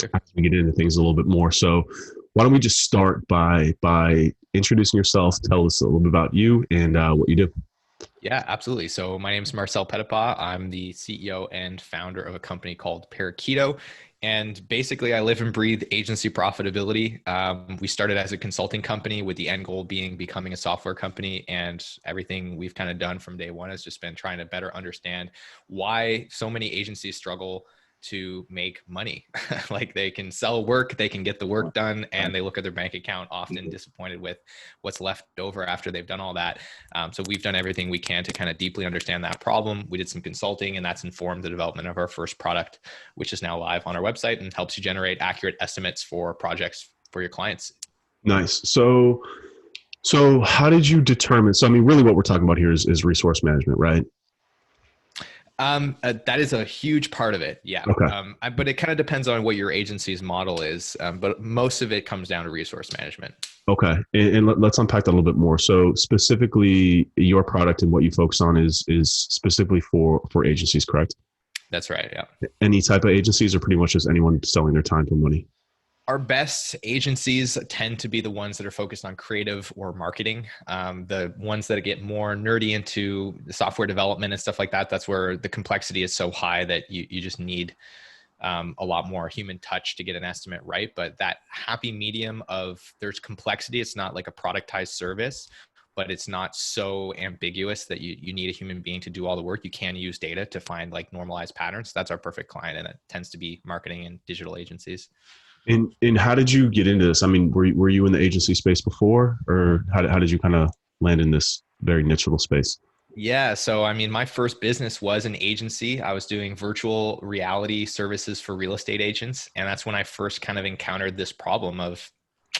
Sure. as we get into things a little bit more. So why don't we just start by introducing yourself? Tell us a little bit about you and what you do. Yeah, absolutely. So my name is Marcel Petitpas. I'm the CEO and founder of a company called Parakeeto. And basically, I live and breathe agency profitability. We started as a consulting company with the end goal being becoming a software company. And everything we've kind of done from day one has just been trying to better understand why so many agencies struggle to make money. Like they can sell work, they can get the work done, and they look at their bank account often disappointed with what's left over after they've done all that. So we've done everything we can to kind of deeply understand that problem. We did some consulting, and that's informed the development of our first product, which is now live on our website and helps you generate accurate estimates for projects for your clients. Nice. So how did you determine? So I mean, really, what we're talking about here is resource management, right? That is a huge part of it. Yeah. Okay. But it kind of depends on what your agency's model is. But most of it comes down to resource management. Okay, and let's unpack that a little bit more. So specifically, your product and what you focus on is specifically for agencies, correct? That's right. Yeah. Any type of agencies, or pretty much just anyone selling their time for money. Our best agencies tend to be the ones that are focused on creative or marketing. The ones that get more nerdy into the software development and stuff like that, that's where the complexity is so high that you just need a lot more human touch to get an estimate right. But that happy medium of there's complexity, it's not like a productized service, but it's not so ambiguous that you need a human being to do all the work. You can use data to find like normalized patterns. That's our perfect client. And it tends to be marketing and digital agencies. And how did you get into this? I mean, were you in the agency space before, or how did you kind of land in this very niche little space? Yeah. So, I mean, my first business was an agency. I was doing virtual reality services for real estate agents. And that's when I first kind of encountered this problem of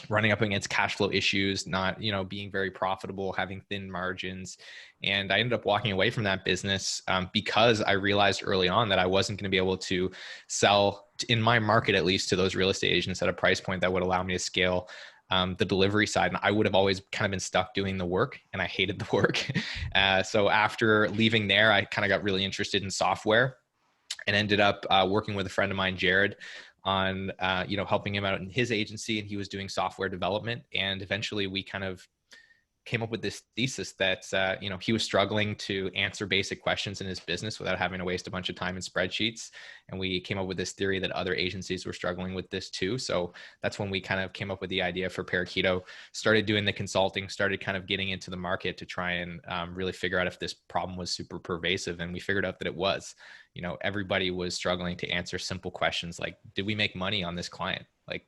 running up against cash flow issues, not, being very profitable, having thin margins. And I ended up walking away from that business because I realized early on that I wasn't going to be able to sell in my market, at least to those real estate agents at a price point that would allow me to scale the delivery side. And I would have always kind of been stuck doing the work, and I hated the work. So after leaving there, I kind of got really interested in software and ended up working with a friend of mine, Jared, on helping him out in his agency, and he was doing software development. And eventually we kind of came up with this thesis that he was struggling to answer basic questions in his business without having to waste a bunch of time in spreadsheets. And we came up with this theory that other agencies were struggling with this too. So that's when we kind of came up with the idea for Parakeeto, started doing the consulting, started kind of getting into the market to try and really figure out if this problem was super pervasive. And we figured out that it was. Everybody was struggling to answer simple questions like, did we make money on this client? Like,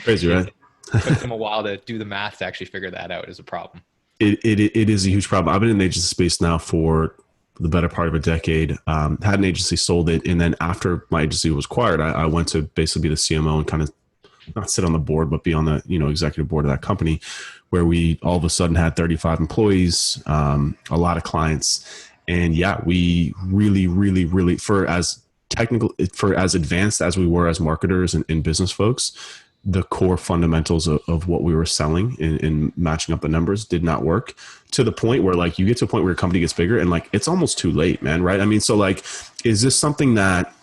Crazy, right? it took them a while to do the math to actually figure that out as a problem. It is a huge problem. I've been in the agency space now for the better part of a decade. Had an agency, sold it, and then after my agency was acquired, I went to basically be the CMO and kind of not sit on the board, but be on the executive board of that company, where we all of a sudden had 35 employees, a lot of clients, and yeah, we really, really, really for as advanced as we were as marketers and business folks, the core fundamentals of what we were selling and matching up the numbers did not work, to the point where like you get to a point where your company gets bigger and like it's almost too late, man. Right? I mean, so like, is this something that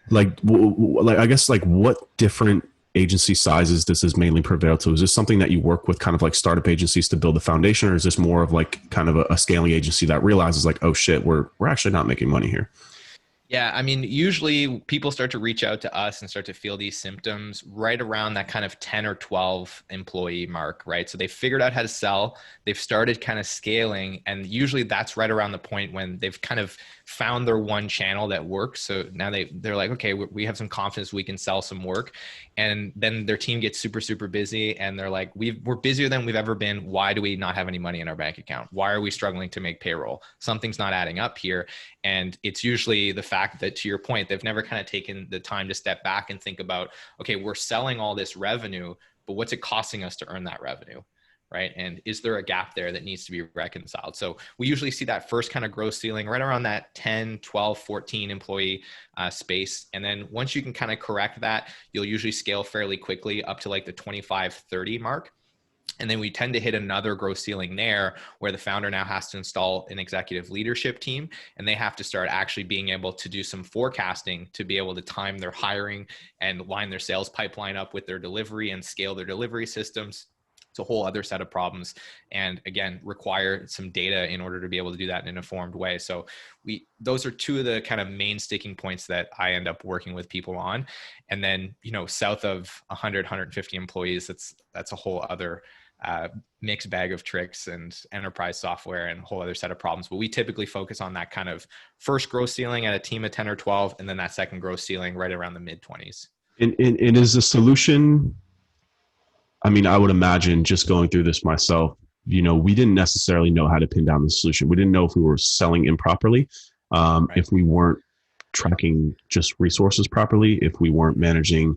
like I guess like what different agency sizes does this mainly prevail to? Is this something that you work with kind of like startup agencies to build the foundation, or is this more of like kind of a scaling agency that realizes like, oh shit, we're actually not making money here? Yeah, I mean, usually people start to reach out to us and start to feel these symptoms right around that kind of 10 or 12 employee mark, right? So they figured out how to sell, they've started kind of scaling, and usually that's right around the point when they've kind of found their one channel that works. So now they're like, okay, we have some confidence we can sell some work. And then their team gets super, super busy, and they're like, we're busier than we've ever been. Why do we not have any money in our bank account? Why are we struggling to make payroll? Something's not adding up here. And it's usually the fact that, to your point, they've never kind of taken the time to step back and think about, okay, we're selling all this revenue, but what's it costing us to earn that revenue? Right? And is there a gap there that needs to be reconciled? So we usually see that first kind of growth ceiling right around that 10, 12, 14 employee space. And then once you can kind of correct that, you'll usually scale fairly quickly up to like the 25, 30 mark. And then we tend to hit another growth ceiling there where the founder now has to install an executive leadership team, and they have to start actually being able to do some forecasting to be able to time their hiring and line their sales pipeline up with their delivery and scale their delivery systems. It's a whole other set of problems. And again, require some data in order to be able to do that in an informed way. So those are two of the kind of main sticking points that I end up working with people on. And then, south of 100, 150 employees, that's a whole other mixed bag of tricks and enterprise software and a whole other set of problems. But we typically focus on that kind of first growth ceiling at a team of 10 or 12, and then that second growth ceiling right around the mid 20s. And is the solution, I mean, I would imagine just going through this myself, we didn't necessarily know how to pin down the solution. We didn't know if we were selling improperly, right. If we weren't tracking just resources properly, if we weren't managing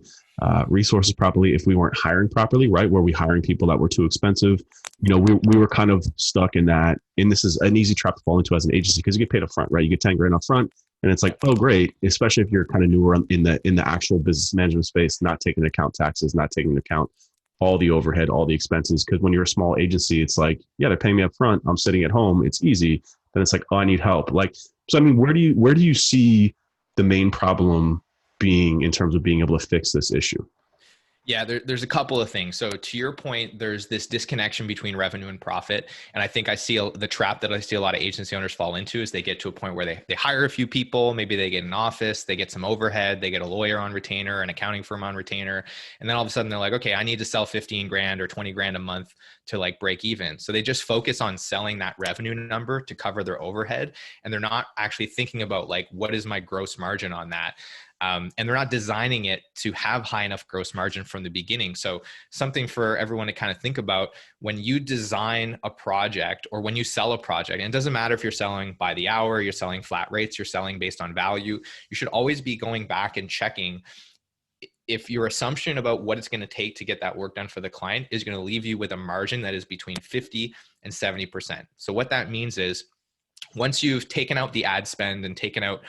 resources properly, if we weren't hiring properly, right? Were we hiring people that were too expensive? We were kind of stuck in that. And this is an easy trap to fall into as an agency because you get paid up front, right? You get 10 grand up front. And it's like, oh, great. Especially if you're kind of newer in the actual business management space, not taking into account taxes, not taking into account all the overhead, all the expenses. Because when you're a small agency, it's like, yeah, they're paying me up front. I'm sitting at home. It's easy. Then it's like, oh, I need help. Like, so I mean, where do you see the main problem being in terms of being able to fix this issue? Yeah, there's a couple of things. So to your point, there's this disconnection between revenue and profit. And I think I see the trap that I see a lot of agency owners fall into is they get to a point where they hire a few people, maybe they get an office, they get some overhead, they get a lawyer on retainer, an accounting firm on retainer. And then all of a sudden they're like, okay, I need to sell 15 grand or 20 grand a month to like break even. So they just focus on selling that revenue number to cover their overhead. And they're not actually thinking about like, what is my gross margin on that? And they're not designing it to have high enough gross margin from the beginning. So something for everyone to kind of think about when you design a project or when you sell a project, and it doesn't matter if you're selling by the hour, you're selling flat rates, you're selling based on value, you should always be going back and checking if your assumption about what it's going to take to get that work done for the client is going to leave you with a margin that is between 50 and 70%. So what that means is once you've taken out the ad spend and taken out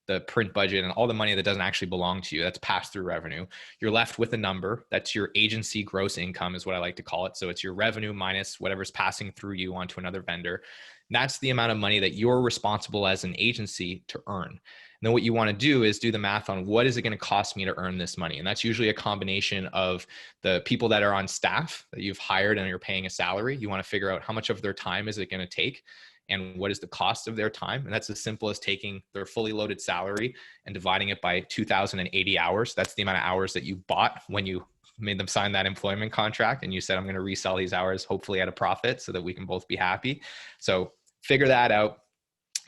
the print budget and all the money that doesn't actually belong to you, that's pass-through revenue, you're left with a number. That's your agency gross income is what I like to call it. So it's your revenue minus whatever's passing through you onto another vendor. And that's the amount of money that you're responsible as an agency to earn. And then what you want to do is do the math on what is it going to cost me to earn this money? And that's usually a combination of the people that are on staff that you've hired and you're paying a salary. You want to figure out how much of their time is it going to take and what is the cost of their time. And that's as simple as taking their fully loaded salary and dividing it by 2,080 hours. That's the amount of hours that you bought when you made them sign that employment contract. And you said, I'm going to resell these hours, hopefully at a profit so that we can both be happy. So figure that out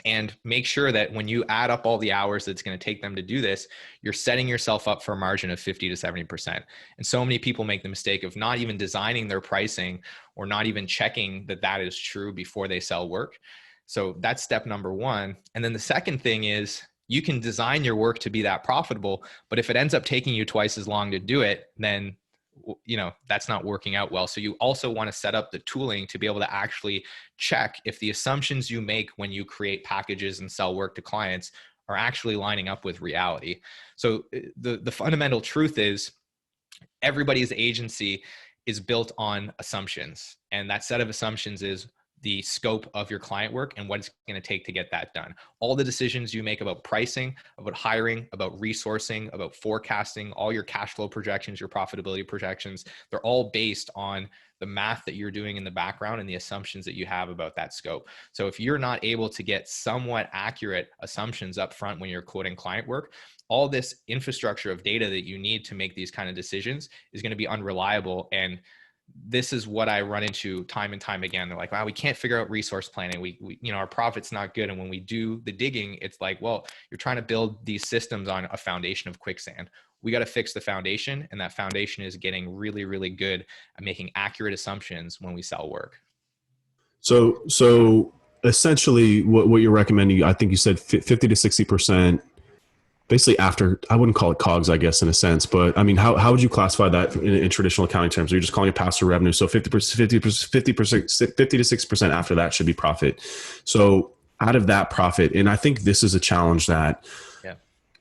and make sure that when you add up all the hours that it's going to take them to do this, you're setting yourself up for a margin of 50 to 70%. And so many people make the mistake of not even designing their pricing or not even checking that that is true before they sell work. So that's step number one. And then the second thing is you can design your work to be that profitable, but if it ends up taking you twice as long to do it, then that's not working out well. So you also want to set up the tooling to be able to actually check if the assumptions you make when you create packages and sell work to clients are actually lining up with reality. So the fundamental truth is everybody's agency is built on assumptions. And that set of assumptions is the scope of your client work and what it's going to take to get that done. All the decisions you make about pricing, about hiring, about resourcing, about forecasting, all your cash flow projections, your profitability projections, they're all based on the math that you're doing in the background and the assumptions that you have about that scope. So if you're not able to get somewhat accurate assumptions up front when you're quoting client work, all this infrastructure of data that you need to make these kind of decisions is going to be unreliable. And this is what I run into time and time again. They're like, wow, we can't figure out resource planning. We our profit's not good. And when we do the digging, it's like, well, you're trying to build these systems on a foundation of quicksand. We got to fix the foundation. And that foundation is getting really, really good at making accurate assumptions when we sell work. So essentially what you're recommending, I think you said 50 to 60%. Basically after, I wouldn't call it COGS, I guess, in a sense, but I mean, how would you classify that in traditional accounting terms? Are you just calling it pass-through revenue? So 50 to 60% after that should be profit. So out of that profit, and I think this is a challenge that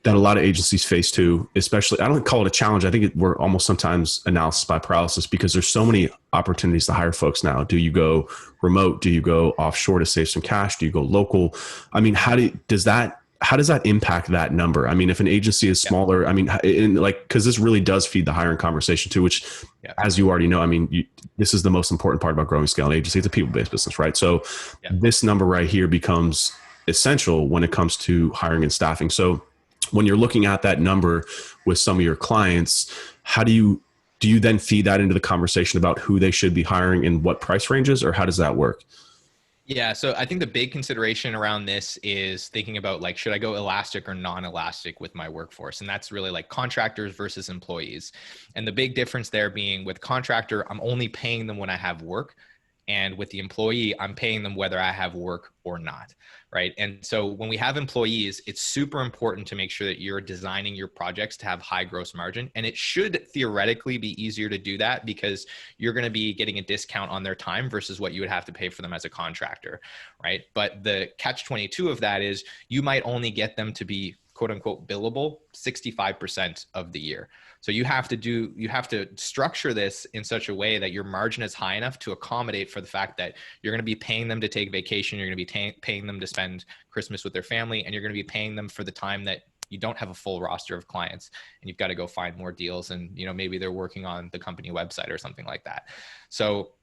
that a lot of agencies face too, especially, I don't call it a challenge. I think we're almost sometimes analysis by paralysis because there's so many opportunities to hire folks now. Do you go remote? Do you go offshore to save some cash? Do you go local? I mean, how does that impact that number? I mean, if an agency is Yeah. smaller, I mean, because this really does feed the hiring conversation too, which, Yeah. as you already know, I mean, this is the most important part about growing scale an agency. It's a people-based business, right? So Yeah. this number right here becomes essential when it comes to hiring and staffing. So when you're looking at that number with some of your clients, how do you then feed that into the conversation about who they should be hiring and what price ranges, or how does that work? Yeah. So I think the big consideration around this is thinking about like, should I go elastic or non-elastic with my workforce? And that's really like contractors versus employees. And the big difference there being with contractor, I'm only paying them when I have work. And with the employee, I'm paying them whether I have work or not, right? And so when we have employees, it's super important to make sure that you're designing your projects to have high gross margin. And it should theoretically be easier to do that because you're going to be getting a discount on their time versus what you would have to pay for them as a contractor, right? But the catch 22 of that is you might only get them to be quote unquote billable 65% of the year. So you have to structure this in such a way that your margin is high enough to accommodate for the fact that you're going to be paying them to take vacation, you're going to be paying them to spend Christmas with their family, and you're going to be paying them for the time that you don't have a full roster of clients and you've got to go find more deals, and maybe they're working on the company website or something like that. So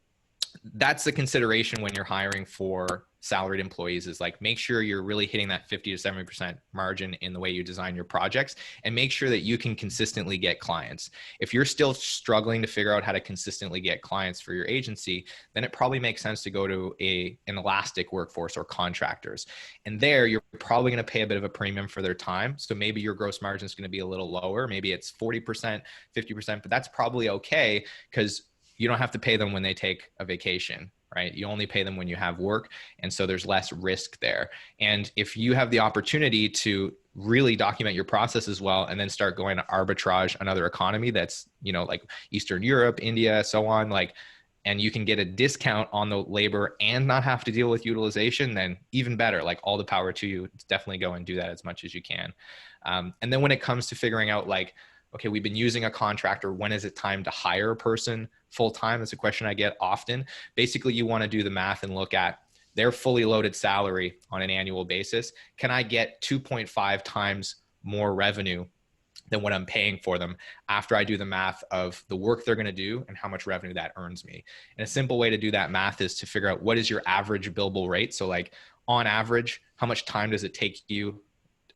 that's the consideration when you're hiring for salaried employees, is like, make sure you're really hitting that 50 to 70% margin in the way you design your projects, and make sure that you can consistently get clients. If you're still struggling to figure out how to consistently get clients for your agency, then it probably makes sense to go to an elastic workforce or contractors. And there you're probably going to pay a bit of a premium for their time. So maybe your gross margin is going to be a little lower. Maybe it's 40%, 50%, but that's probably okay because you don't have to pay them when they take a vacation, right? You only pay them when you have work. And so there's less risk there. And if you have the opportunity to really document your process as well, and then start going to arbitrage another economy that's, like Eastern Europe, India, so on, like, and you can get a discount on the labor and not have to deal with utilization, then even better. Like, all the power to you. Definitely go and do that as much as you can. And then when it comes to figuring out like, okay, we've been using a contractor, when is it time to hire a person full-time? That's a question I get often. Basically, you want to do the math and look at their fully loaded salary on an annual basis. Can I get 2.5 times more revenue than what I'm paying for them after I do the math of the work they're going to do and how much revenue that earns me? And a simple way to do that math is to figure out what is your average billable rate. So like, on average, how much time does it take you,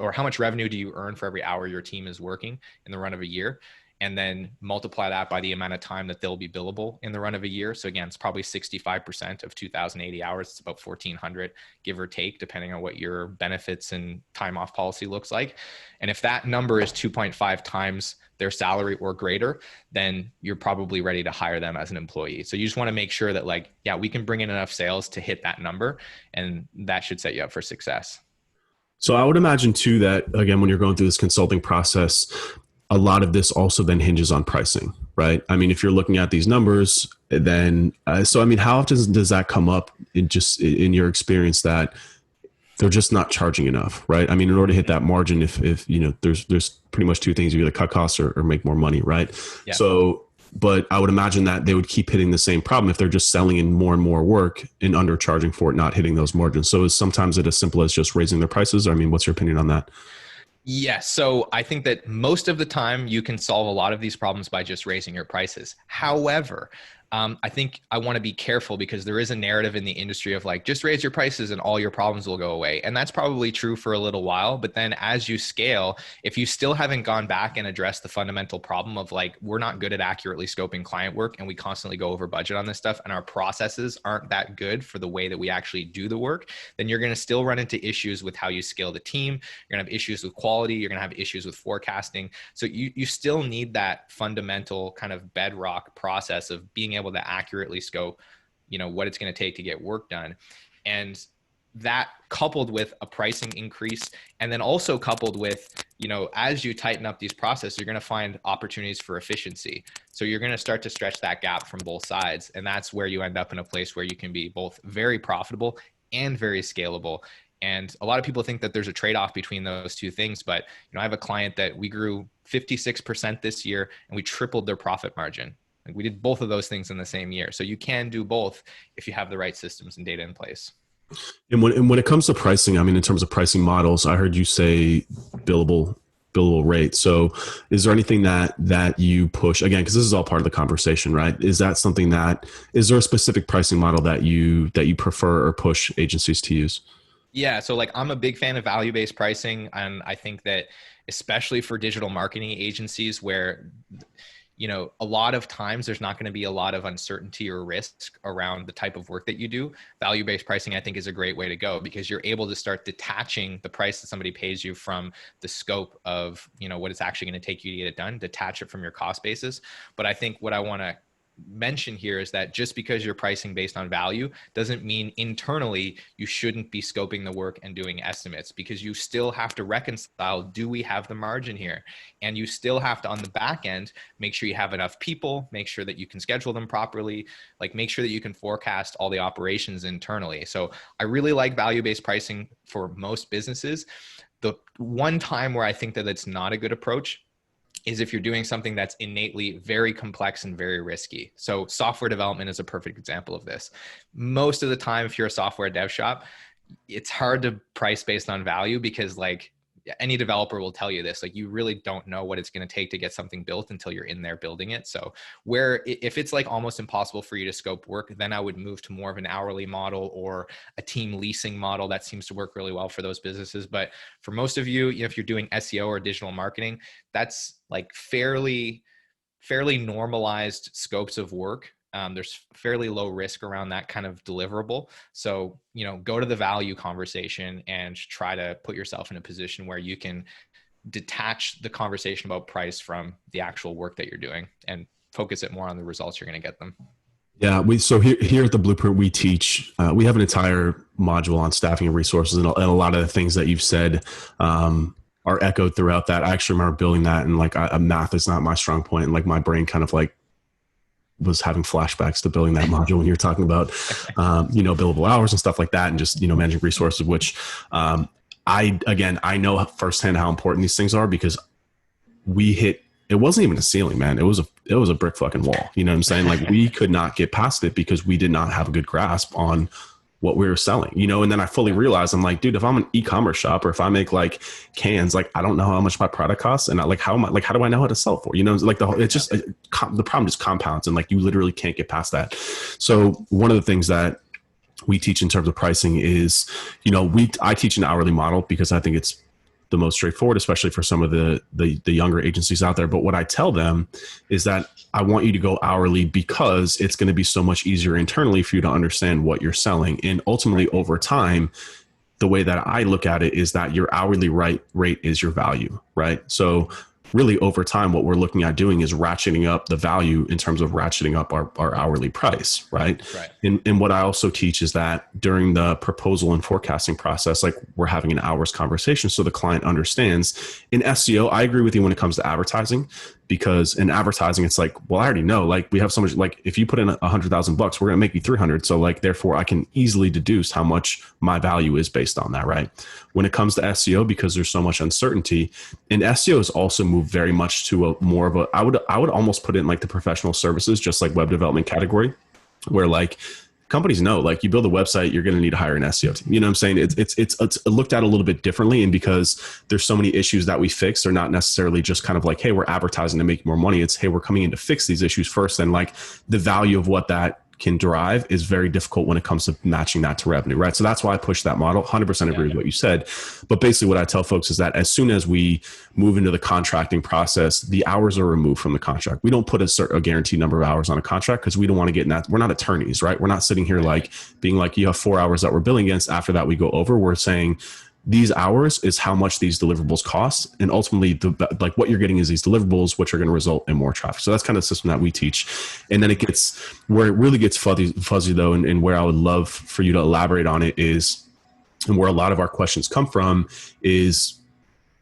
or how much revenue do you earn for every hour your team is working in the run of a year? And then multiply that by the amount of time that they'll be billable in the run of a year. So again, it's probably 65% of 2,080 hours. It's about 1,400, give or take, depending on what your benefits and time off policy looks like. And if that number is 2.5 times their salary or greater, then you're probably ready to hire them as an employee. So you just want to make sure that like, yeah, we can bring in enough sales to hit that number, and that should set you up for success. So I would imagine too that, again, when you're going through this consulting process, a lot of this also then hinges on pricing, right? I mean, if you're looking at these numbers, then so I mean, how often does that come up in your experience that they're just not charging enough, right? I mean, in order to hit that margin, if there's pretty much two things: you either cut costs or make more money, right? Yeah. So, but I would imagine that they would keep hitting the same problem if they're just selling in more and more work and undercharging for it, not hitting those margins. So is sometimes it as simple as just raising their prices? I mean, what's your opinion on that? Yes. So I think that most of the time you can solve a lot of these problems by just raising your prices. However, I think I want to be careful because there is a narrative in the industry of like, just raise your prices and all your problems will go away. And that's probably true for a little while. But then as you scale, if you still haven't gone back and addressed the fundamental problem of like, we're not good at accurately scoping client work and we constantly go over budget on this stuff and our processes aren't that good for the way that we actually do the work, then you're going to still run into issues with how you scale the team. You're going to have issues with quality. You're going to have issues with forecasting. So you still need that fundamental kind of bedrock process of being able to accurately scope, what it's going to take to get work done. And that coupled with a pricing increase, and then also coupled with, as you tighten up these processes, you're going to find opportunities for efficiency. So you're going to start to stretch that gap from both sides. And that's where you end up in a place where you can be both very profitable and very scalable. And a lot of people think that there's a trade-off between those two things. But, I have a client that we grew 56% this year and we tripled their profit margin. Like we did both of those things in the same year. So you can do both if you have the right systems and data in place. And when it comes to pricing, I mean, in terms of pricing models, I heard you say billable rate. So is there anything that you push, again, because this is all part of the conversation, right? Is there a specific pricing model that you prefer or push agencies to use? Yeah. So like I'm a big fan of value-based pricing. And I think that especially for digital marketing agencies where, a lot of times there's not going to be a lot of uncertainty or risk around the type of work that you do. Value-based pricing, I think, is a great way to go because you're able to start detaching the price that somebody pays you from the scope of, what it's actually going to take you to get it done, detach it from your cost basis. But I think what I want to mention here is that just because you're pricing based on value doesn't mean internally you shouldn't be scoping the work and doing estimates, because you still have to reconcile, do we have the margin here? And you still have to, on the back end, make sure you have enough people, make sure that you can schedule them properly, like make sure that you can forecast all the operations internally. So I really like value-based pricing for most businesses. The one time where I think that it's not a good approach is if you're doing something that's innately very complex and very risky. So software development is a perfect example of this. Most of the time, if you're a software dev shop, it's hard to price based on value because like any developer will tell you this, like you really don't know what it's going to take to get something built until you're in there building it. So if it's like almost impossible for you to scope work, then I would move to more of an hourly model or a team leasing model. That seems to work really well for those businesses. But for most of you, if you're doing SEO or digital marketing, that's like fairly normalized scopes of work. There's fairly low risk around that kind of deliverable. So, go to the value conversation and try to put yourself in a position where you can detach the conversation about price from the actual work that you're doing and focus it more on the results you're going to get them. Yeah, so here at the Blueprint, we teach, we have an entire module on staffing and resources, and a lot of the things that you've said are echoed throughout that. I actually remember building that, and like math is not my strong point, and like my brain kind of like was having flashbacks to building that module when you're talking about, billable hours and stuff like that, and just, managing resources, which I know firsthand how important these things are because it wasn't even a ceiling, man. It was a brick fucking wall. You know what I'm saying? Like we could not get past it because we did not have a good grasp on what we were selling, and then I fully realized, I'm like, dude, if I'm an e-commerce shop or if I make like cans, like I don't know how much my product costs, and how do I know how to sell it for? Like the problem just compounds, and like you literally can't get past that. So one of the things that we teach in terms of pricing is, I teach an hourly model because I think it's the most straightforward, especially for some of the younger agencies out there. But what I tell them is that I want you to go hourly because it's going to be so much easier internally for you to understand what you're selling. And ultimately over time, the way that I look at it is that your hourly rate is your value, right? So really over time, what we're looking at doing is ratcheting up the value in terms of ratcheting up our hourly price, right? And what I also teach is that during the proposal and forecasting process, like we're having an hour's conversation so the client understands. In SEO, I agree with you when it comes to advertising, because in advertising, it's like, well, I already know, like we have so much, like if you put in $100,000, we're going to make you 300. So like, therefore I can easily deduce how much my value is based on that, right? When it comes to SEO, because there's so much uncertainty, and SEO has also moved very much to a more of a, I would almost put it in like the professional services, just like web development category, where like companies know, like you build a website, you're going to need to hire an SEO team. You know what I'm saying? It's looked at a little bit differently. And because there's so many issues that we fix, they're not necessarily just kind of like, hey, we're advertising to make more money. It's, hey, we're coming in to fix these issues first. And like the value of what that can derive is very difficult when it comes to matching that to revenue, right? So that's why I push that model. 100% agree with what you said. But basically what I tell folks is that as soon as we move into the contracting process, the hours are removed from the contract. We don't put a guaranteed number of hours on a contract because we don't want to get in that. We're not attorneys, right? We're not sitting here like being like, you have 4 hours that we're billing against. After that, we go over. We're saying, these hours is how much these deliverables cost. And ultimately, like what you're getting is these deliverables, which are going to result in more traffic. So that's kind of the system that we teach. And then it gets, where it really gets fuzzy though, and where I would love for you to elaborate on it is, and where a lot of our questions come from is,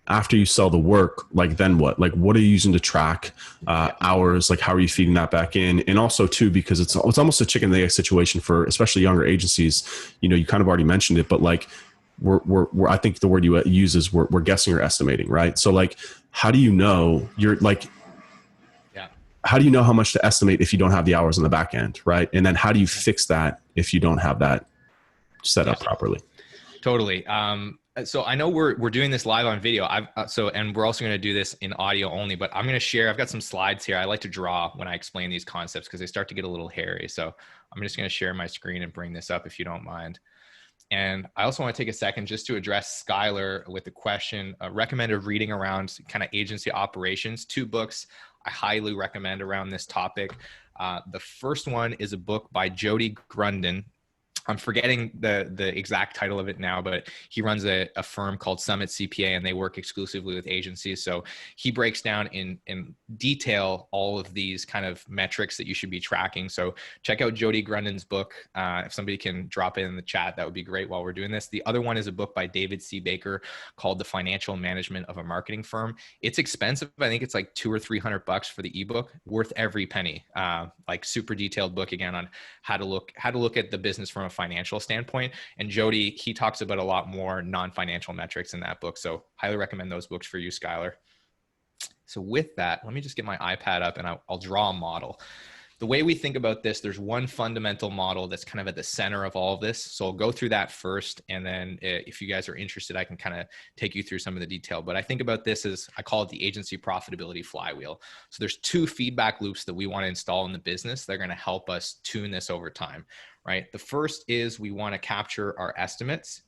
after you sell the work, like then what? Like what are you using to track hours? Like how are you feeding that back in? And also too, because it's almost a chicken and egg situation for especially younger agencies. You kind of already mentioned it, but like, I think the word you use is we're guessing or estimating, right? So like, how do you know you're like, Yeah. how do you know how much to estimate if you don't have the hours on the back end, right? And then how do you fix that if you don't have that set Yeah. up properly? Totally. So I know we're doing this live on video. And we're also going to do this in audio only, but I'm going to share. I've got some slides here. I like to draw when I explain these concepts because they start to get a little hairy. So I'm just going to share my screen and bring this up if you don't mind. And I also want to take a second just to address Skylar with the question, recommended reading around kind of agency operations. 2 books I highly recommend around this topic. The first one is a book by Jody Grundon. I'm forgetting the exact title of it now, but he runs a firm called Summit CPA, and they work exclusively with agencies. So he breaks down in detail all of these kind of metrics that you should be tracking. So check out Jody Grundon's book. If somebody can drop it in the chat, that would be great while we're doing this. The other one is a book by David C. Baker called The Financial Management of a Marketing Firm. It's expensive. I think it's like $200 or $300 for the ebook, worth every penny. Like super detailed book again on how to look at the business from a financial standpoint. And Jody, he talks about a lot more non-financial metrics in that book. So highly recommend those books for you, Skylar. So with that, let me just get my iPad up and I'll draw a model. The way we think about this, there's one fundamental model that's kind of at the center of all of this. So I'll go through that first. And then if you guys are interested, I can kind of take you through some of the detail. But I think about this as, I call it the agency profitability flywheel. So there's 2 feedback loops that we want to install in the business. They're going to help us tune this over time, right? The first is we want to capture our estimates.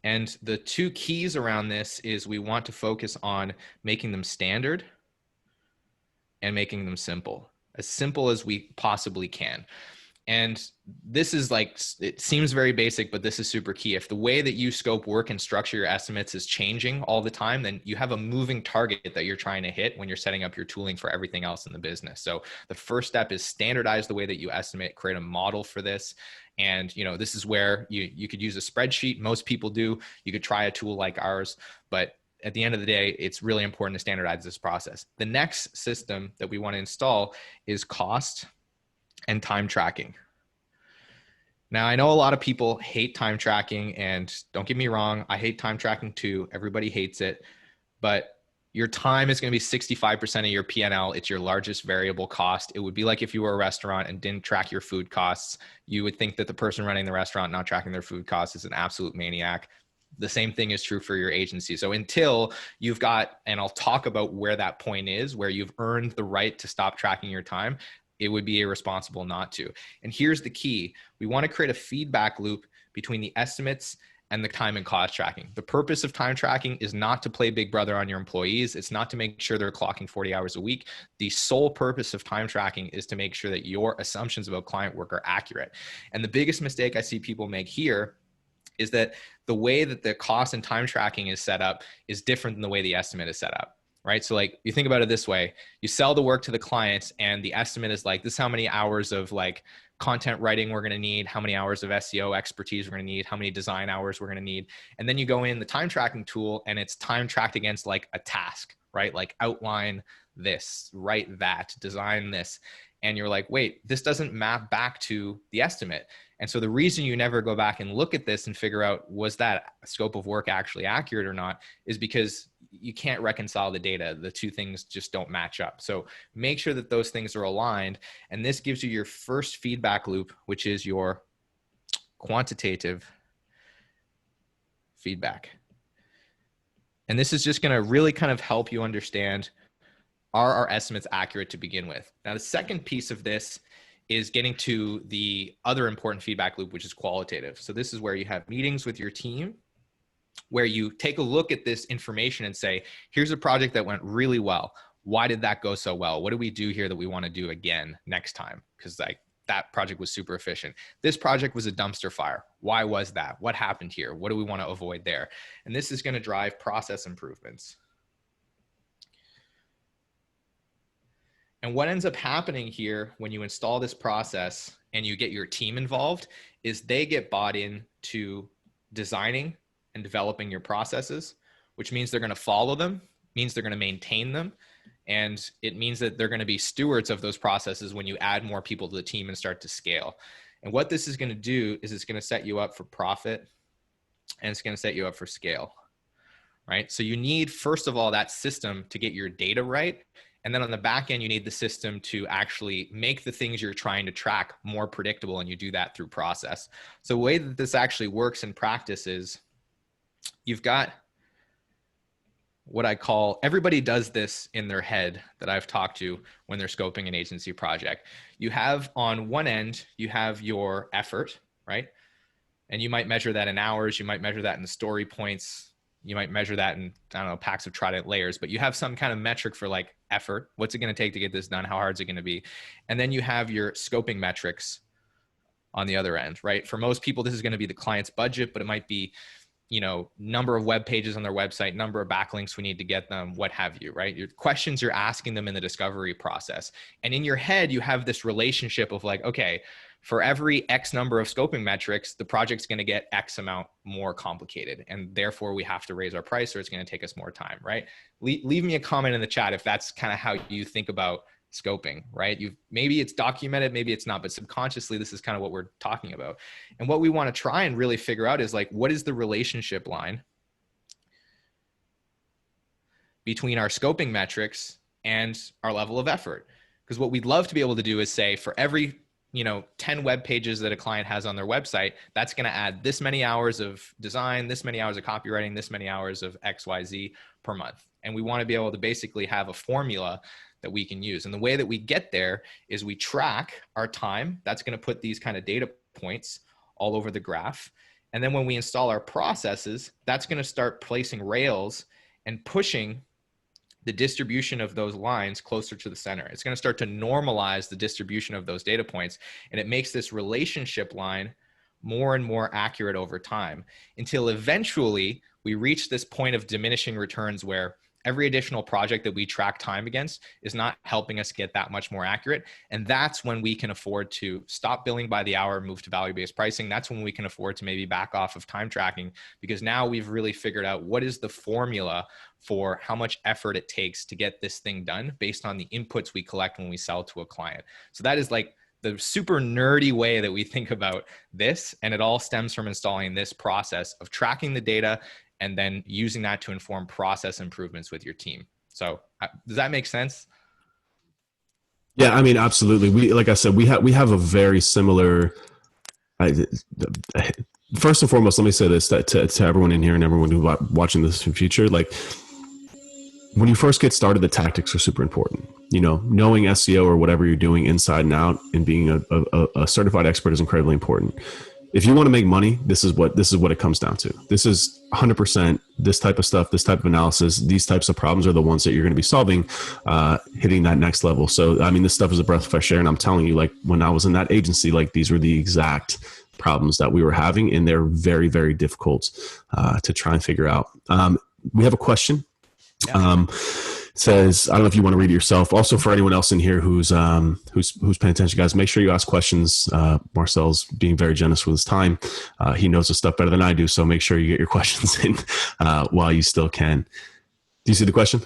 And the 2 keys around this is we want to focus on making them standard and making them simple as we possibly can. And this is like, it seems very basic, but this is super key. If the way that you scope work and structure your estimates is changing all the time, then you have a moving target that you're trying to hit when you're setting up your tooling for everything else in the business. So the first step is standardize the way that you estimate, create a model for this. And, this is where you could use a spreadsheet. Most people do. You could try a tool like ours, but at the end of the day, it's really important to standardize this process. The next system that we want to install is cost and time tracking. Now, I know a lot of people hate time tracking, and don't get me wrong, I hate time tracking too. Everybody hates it, but your time is going to be 65% of your P&L. It's your largest variable cost. It would be like if you were a restaurant and didn't track your food costs. You would think that the person running the restaurant not tracking their food costs is an absolute maniac. The same thing is true for your agency. So until you've got, and I'll talk about where that point is, where you've earned the right to stop tracking your time, it would be irresponsible not to. And here's the key. We want to create a feedback loop between the estimates and the time and cost tracking. The purpose of time tracking is not to play big brother on your employees. It's not to make sure they're clocking 40 hours a week. The sole purpose of time tracking is to make sure that your assumptions about client work are accurate. And the biggest mistake I see people make here is that the way that the cost and time tracking is set up is different than the way the estimate is set up, right? So like, you think about it this way, you sell the work to the clients and the estimate is like, this is how many hours of like content writing we're going to need, how many hours of SEO expertise we're going to need, how many design hours we're going to need. And then you go in the time tracking tool and it's time tracked against like a task, right? Like outline this, write that, design this. And you're like, wait, this doesn't map back to the estimate. And so the reason you never go back and look at this and figure out, was that scope of work actually accurate or not, is because you can't reconcile the data. The 2 things just don't match up. So make sure that those things are aligned. And this gives you your first feedback loop, which is your quantitative feedback. And this is just going to really kind of help you understand, are our estimates accurate to begin with? Now, the second piece of this is getting to the other important feedback loop, which is qualitative. So this is where you have meetings with your team, where you take a look at this information and say, here's a project that went really well. Why did that go so well? What do we do here that we want to do again next time? Because like that project was super efficient. This project was a dumpster fire. Why was that? What happened here? What do we want to avoid there? And this is going to drive process improvements. And what ends up happening here when you install this process and you get your team involved is they get bought in to designing and developing your processes, which means they're going to follow them, means they're going to maintain them. And it means that they're going to be stewards of those processes when you add more people to the team and start to scale. And what this is going to do is it's going to set you up for profit and it's going to set you up for scale, right? So you need, first of all, that system to get your data right. And then on the back end, you need the system to actually make the things you're trying to track more predictable. And you do that through process. So the way that this actually works in practice is you've got what I call, everybody does this in their head that I've talked to when they're scoping an agency project. You have on one end, you have your effort, right? And you might measure that in hours. You might measure that in story points. You might measure that in, I don't know, packs of Trident layers, but you have some kind of metric for like effort. What's it going to take to get this done? How hard is it going to be? And then you have your scoping metrics on the other end, right? For most people, this is going to be the client's budget, but it might be, you know, number of web pages on their website, number of backlinks we need to get them, what have you, right? Your questions you're asking them in the discovery process. And in your head, you have this relationship of like, okay, for every X number of scoping metrics, the project's going to get X amount more complicated. And therefore we have to raise our price or it's going to take us more time, right? Leave me a comment in the chat if that's kind of how you think about scoping, right? Maybe it's documented, maybe it's not, but subconsciously, this is kind of what we're talking about. And what we want to try and really figure out is like, what is the relationship line between our scoping metrics and our level of effort? Because what we'd love to be able to do is say for every 10 web pages that a client has on their website, that's going to add this many hours of design, this many hours of copywriting, this many hours of XYZ per month. And we want to be able to basically have a formula that we can use. And the way that we get there is we track our time. That's going to put these kind of data points all over the graph. And then when we install our processes, that's going to start placing rails and pushing the distribution of those lines closer to the center. It's going to start to normalize the distribution of those data points. And it makes this relationship line more and more accurate over time until eventually we reach this point of diminishing returns where every additional project that we track time against is not helping us get that much more accurate. And that's when we can afford to stop billing by the hour, move to value-based pricing. That's when we can afford to maybe back off of time tracking, because now we've really figured out what is the formula for how much effort it takes to get this thing done based on the inputs we collect when we sell to a client. So that is like the super nerdy way that we think about this. And it all stems from installing this process of tracking the data and then using that to inform process improvements with your team. So does that make sense? Yeah, I mean, absolutely. Like I said, we have a very similar. First and foremost, let me say this to everyone in here and everyone who's watching this in the future. Like, when you first get started, the tactics are super important. Knowing SEO or whatever you're doing inside and out and being a certified expert is incredibly important. If you want to make money, this is what it comes down to. This is 100% this type of stuff, this type of analysis, these types of problems are the ones that you're going to be solving, hitting that next level. So, I mean, this stuff is a breath of fresh air. And I'm telling you, like, when I was in that agency, like, these were the exact problems that we were having, and they're very, very difficult to try and figure out. We have a question. Yeah. Says, I don't know if you want to read it yourself. Also, for anyone else in here who's paying attention, guys, make sure you ask questions. Marcel's being very generous with his time. He knows this stuff better than I do, so make sure you get your questions in while you still can. Do you see the question?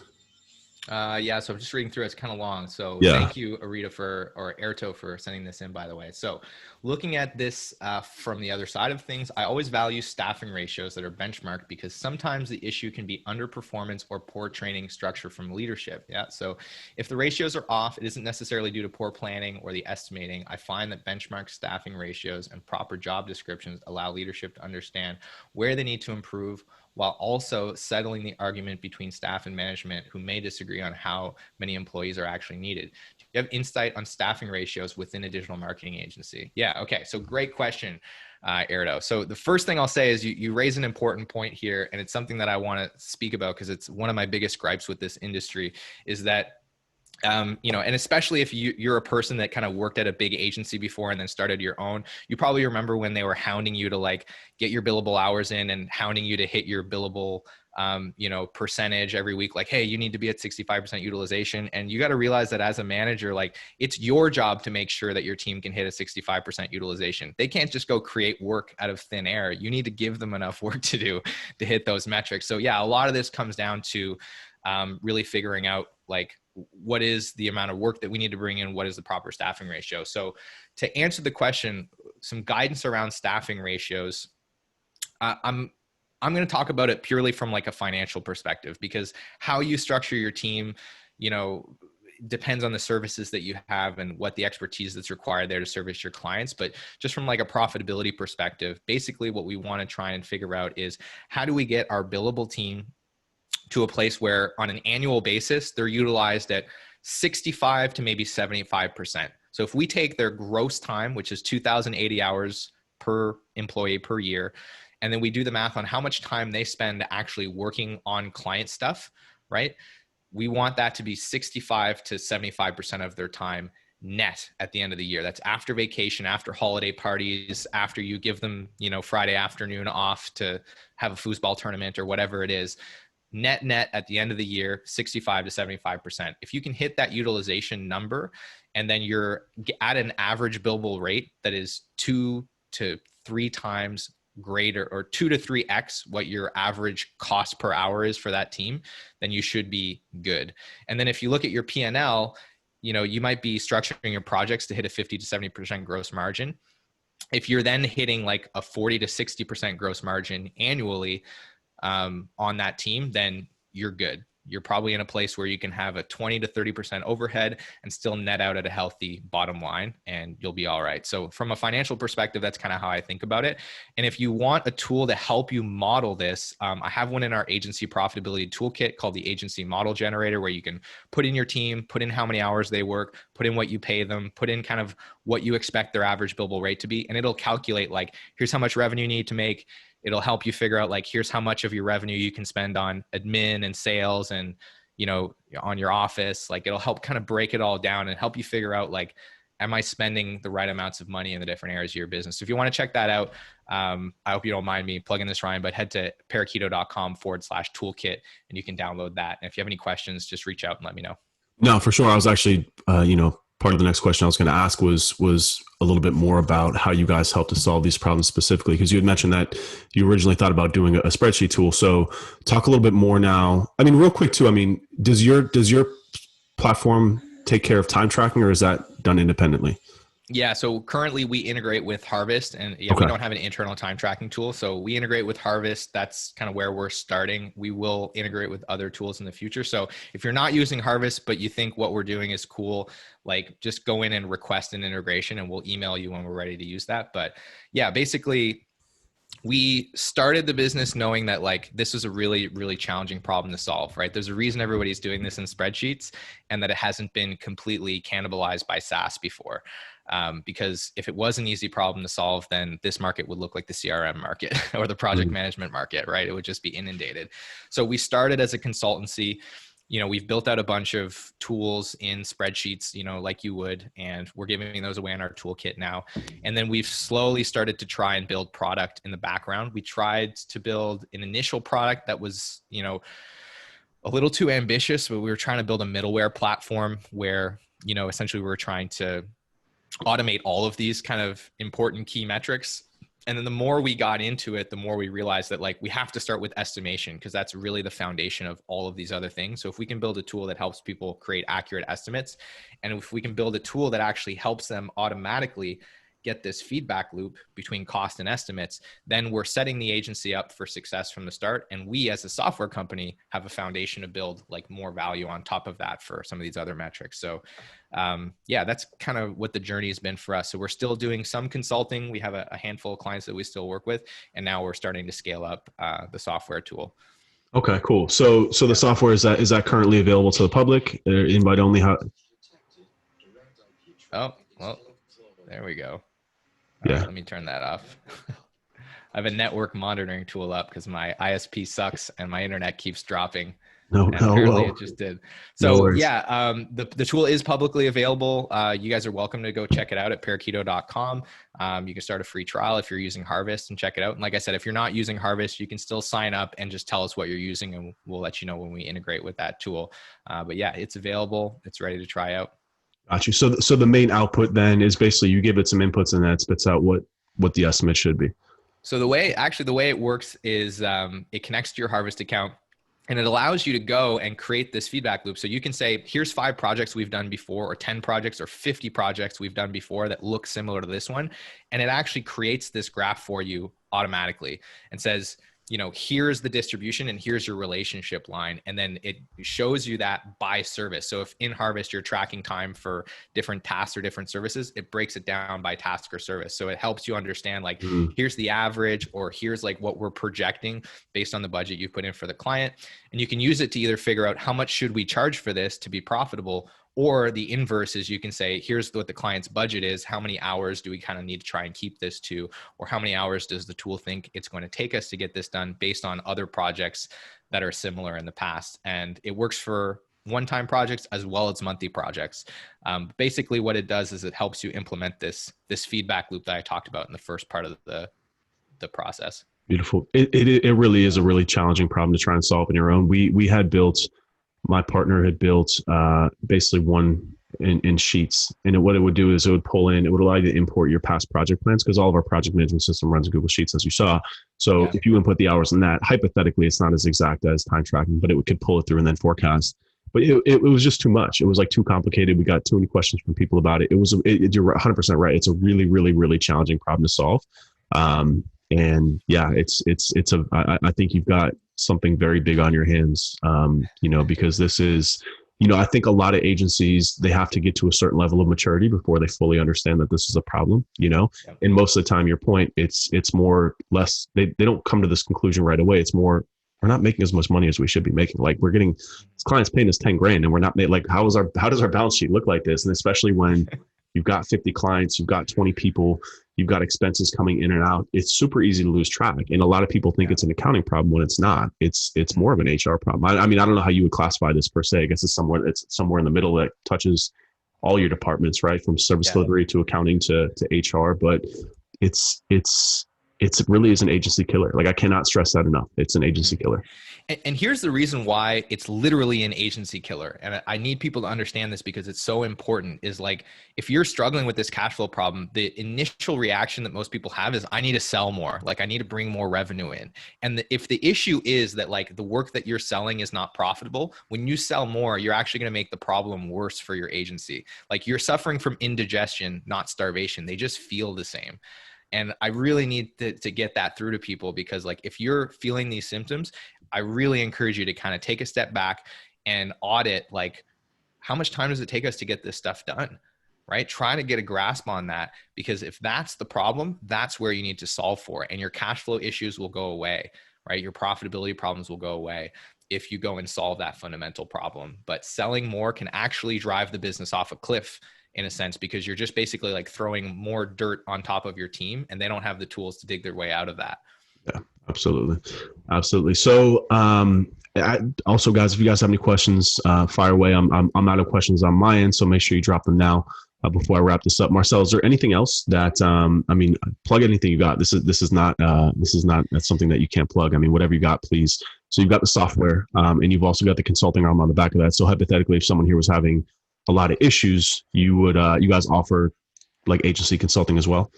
Yeah, so I'm just reading through. It's kind of long. So Thank you, Arita, or Erto, for sending this in, by the way. So looking at this from the other side of things, I always value staffing ratios that are benchmarked, because sometimes the issue can be underperformance or poor training structure from leadership. Yeah, so if the ratios are off, it isn't necessarily due to poor planning or the estimating. I find that benchmark staffing ratios and proper job descriptions allow leadership to understand where they need to improve, while also settling the argument between staff and management who may disagree on how many employees are actually needed. Do you have insight on staffing ratios within a digital marketing agency? Yeah, okay, so great question, Erdo. So the first thing I'll say is you raise an important point here, and it's something that I want to speak about because it's one of my biggest gripes with this industry, is that and especially if you're a person that kind of worked at a big agency before and then started your own, you probably remember when they were hounding you to like get your billable hours in and hounding you to hit your billable, percentage every week. Like, hey, you need to be at 65% utilization. And you got to realize that as a manager, like, it's your job to make sure that your team can hit a 65% utilization. They can't just go create work out of thin air. You need to give them enough work to do to hit those metrics. So yeah, a lot of this comes down to really figuring out like, what is the amount of work that we need to bring in? What is the proper staffing ratio? So to answer the question, some guidance around staffing ratios. I'm I'm going to talk about it purely from like a financial perspective, because how you structure your team, you know, depends on the services that you have and what the expertise that's required there to service your clients. But just from like a profitability perspective, basically what we want to try and figure out is how do we get our billable team to a place where on an annual basis, they're utilized at 65 to maybe 75%. So if we take their gross time, which is 2,080 hours per employee per year, and then we do the math on how much time they spend actually working on client stuff, right? We want that to be 65 to 75% of their time net at the end of the year. That's after vacation, after holiday parties, after you give them, you know, Friday afternoon off to have a foosball tournament or whatever it is. Net at the end of the year, 65 to 75%. If you can hit that utilization number and then you're at an average billable rate that is 2 to 3 times greater, or 2 to 3x what your average cost per hour is for that team, then you should be good. And then if you look at your P&L, you know, you might be structuring your projects to hit a 50 to 70% gross margin. If you're then hitting like a 40 to 60% gross margin annually on that team, then you're good. You're probably in a place where you can have a 20 to 30% overhead and still net out at a healthy bottom line, and you'll be all right. So from a financial perspective, that's kind of how I think about it. And if you want a tool to help you model this, I have one in our agency profitability toolkit called the Agency Model Generator, where you can put in your team, put in how many hours they work, put in what you pay them, put in kind of what you expect their average billable rate to be. And it'll calculate like, here's how much revenue you need to make. It'll help you figure out like, here's how much of your revenue you can spend on admin and sales and, you know, on your office. Like it'll help kind of break it all down and help you figure out like, am I spending the right amounts of money in the different areas of your business? So if you want to check that out, I hope you don't mind me plugging this, Ryan, but head to parakeeto.com/toolkit and you can download that. And if you have any questions, just reach out and let me know. No, for sure. I was actually, part of the next question I was going to ask was a little bit more about how you guys help to solve these problems specifically, because you had mentioned that you originally thought about doing a spreadsheet tool. So talk a little bit more now. I mean, real quick too. I mean, does your platform take care of time tracking, or is that done independently? Yeah. So currently we integrate with Harvest, and we don't have an internal time tracking tool. So we integrate with Harvest. That's kind of where we're starting. We will integrate with other tools in the future. So if you're not using Harvest, but you think what we're doing is cool, like just go in and request an integration and we'll email you when we're ready to use that. But yeah, basically we started the business knowing that like this was a really, really challenging problem to solve, right? There's a reason everybody's doing this in spreadsheets, and that it hasn't been completely cannibalized by SaaS before. Because if it was an easy problem to solve, then this market would look like the CRM market or the project management market, right? It would just be inundated. So we started as a consultancy. You know, we've built out a bunch of tools in spreadsheets, you know, like you would, and we're giving those away in our toolkit now. And then we've slowly started to try and build product in the background. We tried to build an initial product that was, you know, a little too ambitious, but we were trying to build a middleware platform where, you know, essentially we were trying to automate all of these kind of important key metrics. And then the more we got into it, the more we realized that like we have to start with estimation, because that's really the foundation of all of these other things. So if we can build a tool that helps people create accurate estimates, and if we can build a tool that actually helps them automatically get this feedback loop between cost and estimates, then we're setting the agency up for success from the start. And we as a software company have a foundation to build like more value on top of that for some of these other metrics. So yeah, that's kind of what the journey has been for us. So we're still doing some consulting. We have a handful of clients that we still work with, and now we're starting to scale up the software tool. Okay, cool. So the software, is that currently available to the public? Invite only? Oh, well, there we go. Yeah. Let me turn that off. I have a network monitoring tool up because my ISP sucks and my internet keeps dropping. Apparently it just did. So yeah, the tool is publicly available. You guys are welcome to go check it out at parakeeto.com. You can start a free trial if you're using Harvest and check it out. And like I said, if you're not using Harvest, you can still sign up and just tell us what you're using, and we'll let you know when we integrate with that tool. But yeah, it's available. It's ready to try out. Got you. So the main output then is basically you give it some inputs and that spits out what the estimate should be. So the way it works is it connects to your Harvest account, and it allows you to go and create this feedback loop. So you can say, here's 5 projects we've done before, or 10 projects, or 50 projects we've done before that look similar to this one. And it actually creates this graph for you automatically and says, here's the distribution and here's your relationship line. And then it shows you that by service. So if in Harvest, you're tracking time for different tasks or different services, it breaks it down by task or service. So it helps you understand like, here's the average, or here's like what we're projecting based on the budget you put in for the client. And you can use it to either figure out how much should we charge for this to be profitable, or the inverse is you can say, here's what the client's budget is. How many hours do we kind of need to try and keep this to? Or how many hours does the tool think it's going to take us to get this done based on other projects that are similar in the past? And it works for one-time projects as well as monthly projects. Basically what it does is it helps you implement this feedback loop that I talked about in the first part of the process. Beautiful. It really is a really challenging problem to try and solve on your own. My partner had built basically one in Sheets, and what it would do is it would allow you to import your past project plans, because all of our project management system runs in Google Sheets, as you saw. So if you input the hours in that, hypothetically, it's not as exact as time tracking, but it could pull it through and then forecast. But it was just too much. It was like too complicated. We got too many questions from people about it. You're 100% right. It's a really, really, really challenging problem to solve. And yeah, I think you've got something very big on your hands, because this is, I think a lot of agencies, they have to get to a certain level of maturity before they fully understand that this is a problem, and most of the time, your point, it's more less, they don't come to this conclusion right away. It's more, we're not making as much money as we should be making. Like, we're getting clients paying us 10 grand and we're not made, like, how does our balance sheet look like this? And especially when you've got 50 clients, you've got 20 people, you've got expenses coming in and out. It's super easy to lose track. And a lot of people think it's an accounting problem when it's not. It's more of an HR problem. I mean, I don't know how you would classify this per se. I guess it's somewhere in the middle that touches all your departments, right? From service delivery to accounting to HR. But it really is an agency killer. Like, I cannot stress that enough. It's an agency killer. And here's the reason why it's literally an agency killer. And I need people to understand this because it's so important, is like, if you're struggling with this cash flow problem, the initial reaction that most people have is, I need to sell more. Like, I need to bring more revenue in. And if the issue is that like the work that you're selling is not profitable, when you sell more, you're actually going to make the problem worse for your agency. Like, you're suffering from indigestion, not starvation. They just feel the same. And I really need to get that through to people, because like, if you're feeling these symptoms, I really encourage you to kind of take a step back and audit, like, how much time does it take us to get this stuff done, right? Try to get a grasp on that, because if that's the problem, that's where you need to solve for, and your cash flow issues will go away, right? Your profitability problems will go away if you go and solve that fundamental problem. But selling more can actually drive the business off a cliff, in a sense, because you're just basically like throwing more dirt on top of your team, and they don't have the tools to dig their way out of that. Yeah, absolutely. So, also, guys, if you guys have any questions, fire away. I'm out of questions on my end, so make sure you drop them now before I wrap this up. Marcel, is there anything else that plug anything you got? This is not that's something that you can't plug. I mean, whatever you got, please. So you've got the software, and you've also got the consulting arm on the back of that. So hypothetically, if someone here was having a lot of issues, you guys offer like agency consulting as well?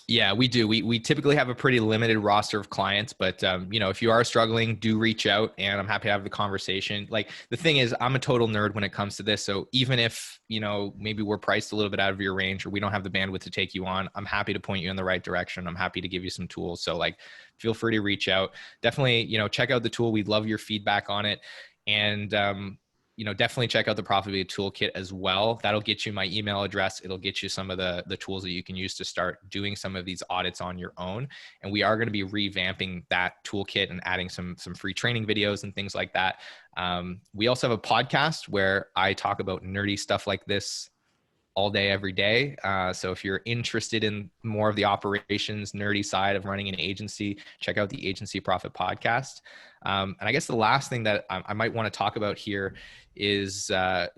Yeah, we do. We typically have a pretty limited roster of clients, but if you are struggling, do reach out, and I'm happy to have the conversation. Like, the thing is, I'm a total nerd when it comes to this. So even if, maybe we're priced a little bit out of your range, or we don't have the bandwidth to take you on, I'm happy to point you in the right direction. I'm happy to give you some tools. So like, feel free to reach out. Definitely, check out the tool. We'd love your feedback on it. And, definitely check out the Profitability Toolkit as well. That'll get you my email address. It'll get you some of the tools that you can use to start doing some of these audits on your own. And we are going to be revamping that toolkit and adding some free training videos and things like that. We also have a podcast where I talk about nerdy stuff like this all day, every day. So if you're interested in more of the operations nerdy side of running an agency, check out the Agency Profit podcast. And I guess the last thing that I might want to talk about here is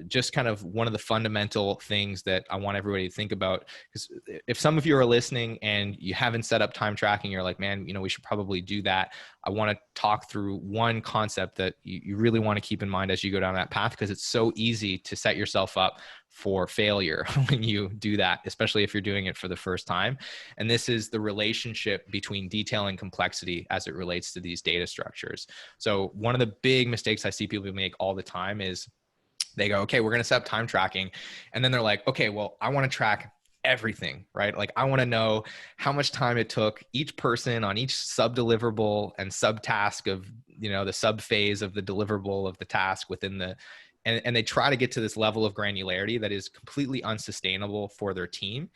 just kind of one of the fundamental things that I want everybody to think about. Because if some of you are listening and you haven't set up time tracking, you're like, man, we should probably do that. I want to talk through one concept that you really want to keep in mind as you go down that path, because it's so easy to set yourself up for failure when you do that, especially if you're doing it for the first time. And this is the relationship between detail and complexity as it relates to these data structures. So one of the big mistakes I see people make all the time is they go, okay, we're going to set up time tracking. And then they're like, okay, well, I want to track everything, right? Like I want to know how much time it took each person on each sub deliverable and sub task of, the sub phase of the deliverable of the task within the, and they try to get to this level of granularity that is completely unsustainable for their team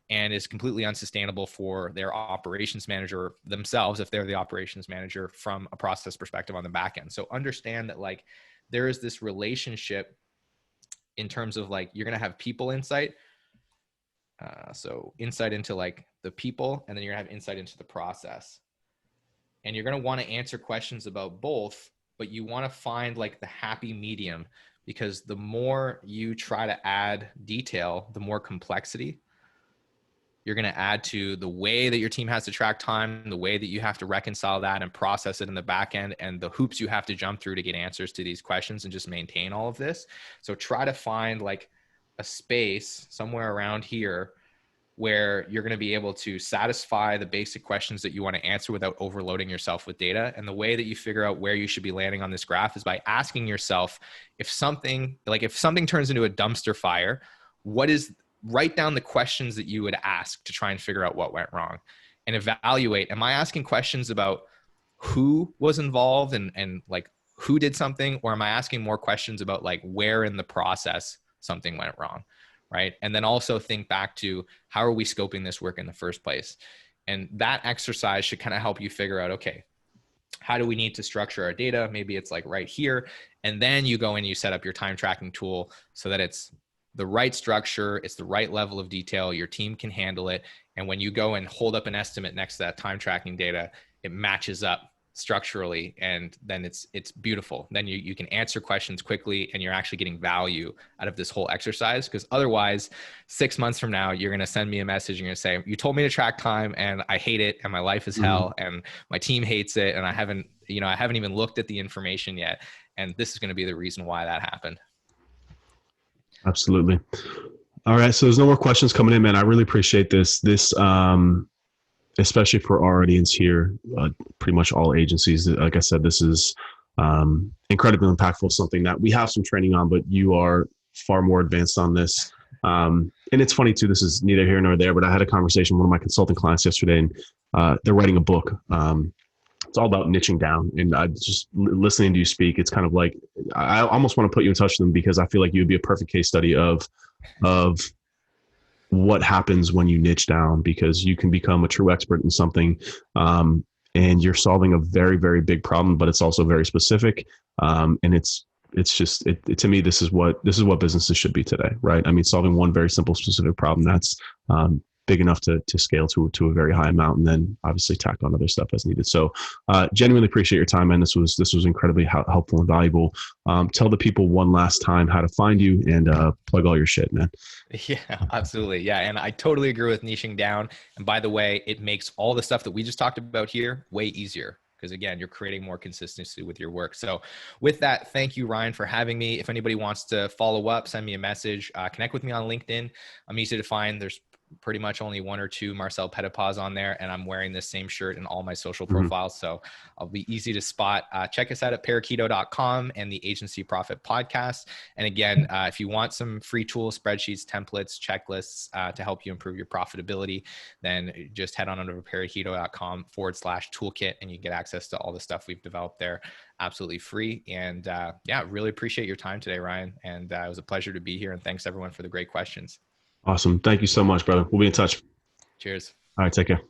and is completely unsustainable for their operations manager themselves if they're the operations manager from a process perspective on the back end. So understand that like there is this relationship in terms of like you're going to have people insight. So insight into like the people, and then you're going to have insight into the process. And you're going to want to answer questions about both, but you want to find like the happy medium, because the more you try to add detail, the more complexity you're going to add to the way that your team has to track time, the way that you have to reconcile that and process it in the back end, and the hoops you have to jump through to get answers to these questions and just maintain all of this. So try to find like a space somewhere around here where you're going to be able to satisfy the basic questions that you want to answer without overloading yourself with data. And the way that you figure out where you should be landing on this graph is by asking yourself, if something turns into a dumpster fire, write down the questions that you would ask to try and figure out what went wrong, and evaluate, am I asking questions about who was involved and like who did something, or am I asking more questions about like where in the process something went wrong? Right. And then also think back to, how are we scoping this work in the first place? And that exercise should kind of help you figure out, okay, how do we need to structure our data? Maybe it's like right here. And then you go in and you set up your time tracking tool so that it's the right structure, it's the right level of detail, your team can handle it. And when you go and hold up an estimate next to that time tracking data, it matches up structurally, and then it's beautiful. Then you can answer questions quickly, and you're actually getting value out of this whole exercise. Because otherwise 6 months from now, you're going to send me a message, you're going to say, you told me to track time and I hate it, and my life is hell, and my team hates it, and I haven't even looked at the information yet, and this is going to be the reason why that happened. Absolutely. All right. So there's no more questions coming in, man. I really appreciate this. Especially for our audience here, pretty much all agencies. Like I said, this is incredibly impactful, something that we have some training on, but you are far more advanced on this. And it's funny too, this is neither here nor there, but I had a conversation with one of my consulting clients yesterday, and they're writing a book. It's all about niching down, and I just listening to you speak, it's kind of like, I almost want to put you in touch with them, because I feel like you would be a perfect case study of what happens when you niche down, because you can become a true expert in something, and you're solving a very, very big problem, but it's also very specific. And it's just, to me, this is what businesses should be today, right? I mean, solving one very simple, specific problem that's big enough to scale to a very high amount, and then obviously tack on other stuff as needed. So genuinely appreciate your time, man. This was incredibly helpful and valuable. Tell the people one last time how to find you, and plug all your shit, man. Yeah, absolutely. Yeah. And I totally agree with niching down. And by the way, it makes all the stuff that we just talked about here way easier, because again, you're creating more consistency with your work. So with that, thank you, Ryan, for having me. If anybody wants to follow up, send me a message, connect with me on LinkedIn. I'm easy to find. There's pretty much only one or two Marcel Petitpas on there, and I'm wearing this same shirt in all my social profiles. So I'll be easy to spot. Check us out at parakeeto.com and the Agency Profit Podcast. And again, if you want some free tools, spreadsheets, templates, checklists to help you improve your profitability, then just head on over to parakeeto.com/toolkit, and you get access to all the stuff we've developed there absolutely free. And yeah, really appreciate your time today, Ryan. And it was a pleasure to be here. And thanks everyone for the great questions. Awesome. Thank you so much, brother. We'll be in touch. Cheers. All right. Take care.